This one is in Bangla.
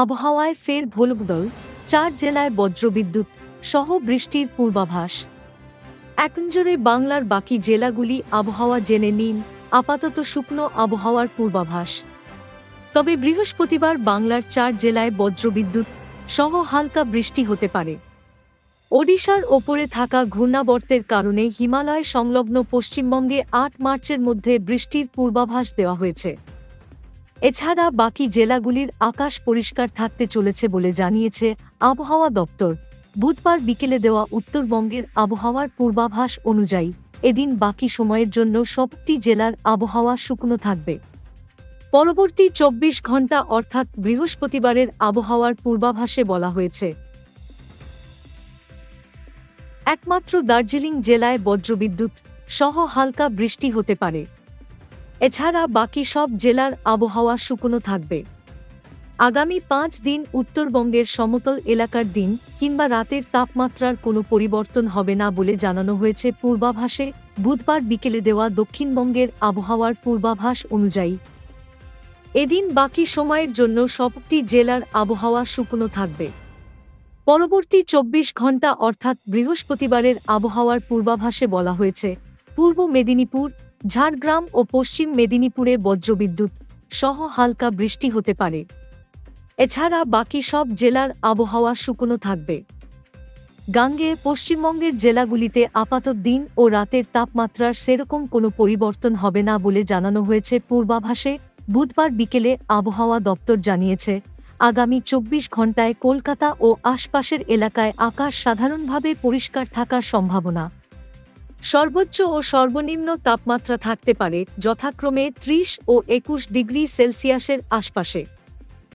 আবহাওয়ায় ফের ভোলবদল, 4 জেলায় বজ্রবিদ্যুৎ সহ বৃষ্টির পূর্বাভাস। একনজোরে বাংলার বাকি জেলাগুলি আবহাওয়া জেনে নিন। আপাতত শুকনো আবহাওয়ার পূর্বাভাস। তবে বৃহস্পতিবার বাংলার 4 জেলায় বজ্রবিদ্যুৎ সহ হালকা বৃষ্টি হতে পারে। ওডিশার ওপরে থাকা ঘূর্ণাবর্তের কারণে হিমালয় সংলগ্ন পশ্চিমবঙ্গে 8 মার্চের মধ্যে বৃষ্টির পূর্বাভাস দেওয়া হয়েছে। এছাড়া বাকি জেলাগুলির আকাশ পরিষ্কার থাকতে চলেছে বলে জানিয়েছে আবহাওয়া দপ্তর। বুধবার বিকেলে দেওয়া উত্তরবঙ্গের আবহাওয়ার পূর্বাভাস অনুযায়ী এদিন বাকি সময়ের জন্য সবটি জেলার আবহাওয়া শুকনো থাকবে। পরবর্তী 24 ঘন্টা অর্থাৎ বৃহস্পতিবারের আবহাওয়ার পূর্বাভাসে বলা হয়েছে, একমাত্র দার্জিলিং জেলায় বজ্রবিদ্যুৎ সহ হালকা বৃষ্টি হতে পারে। এছাড়া বাকি সব জেলার আবহাওয়া শুকনো থাকবে। আগামী 5 দিন উত্তরবঙ্গের সমতল এলাকার দিন কিংবা রাতের তাপমাত্রার কোনো পরিবর্তন হবে না বলে জানানো হয়েছে পূর্বাভাসে। বুধবার বিকেলে দেওয়া দক্ষিণবঙ্গের আবহাওয়ার পূর্বাভাস অনুযায়ী এদিন বাকি সময়ের জন্য সবটি জেলার আবহাওয়া শুকনো থাকবে। পরবর্তী 24 ঘন্টা অর্থাৎ বৃহস্পতিবারের আবহাওয়ার পূর্বাভাসে বলা হয়েছে, পূর্ব মেদিনীপুর, ঝাড়গ্রাম ও পশ্চিম মেদিনীপুরে বজ্রবিদ্যুৎ সহ হালকা বৃষ্টি হতে পারে। এছাড়া বাকি সব জেলার আবহাওয়া শুকনো থাকবে। গাঙ্গে পশ্চিমবঙ্গের জেলাগুলিতে আপাতত দিন ও রাতের তাপমাত্রার সেরকম কোনো পরিবর্তন হবে না বলে জানানো হয়েছে পূর্বাভাসে। বুধবার বিকেলে আবহাওয়া দপ্তর জানিয়েছে, আগামী 24 ঘন্টায় কলকাতা ও আশপাশের এলাকায় আকাশ সাধারণভাবে পরিষ্কার থাকার সম্ভাবনা। সর্বোচ্চ ও সর্বনিম্ন তাপমাত্রা থাকতে পারে যথাক্রমে 30 ও 21 ডিগ্রি সেলসিয়াসের আশপাশে।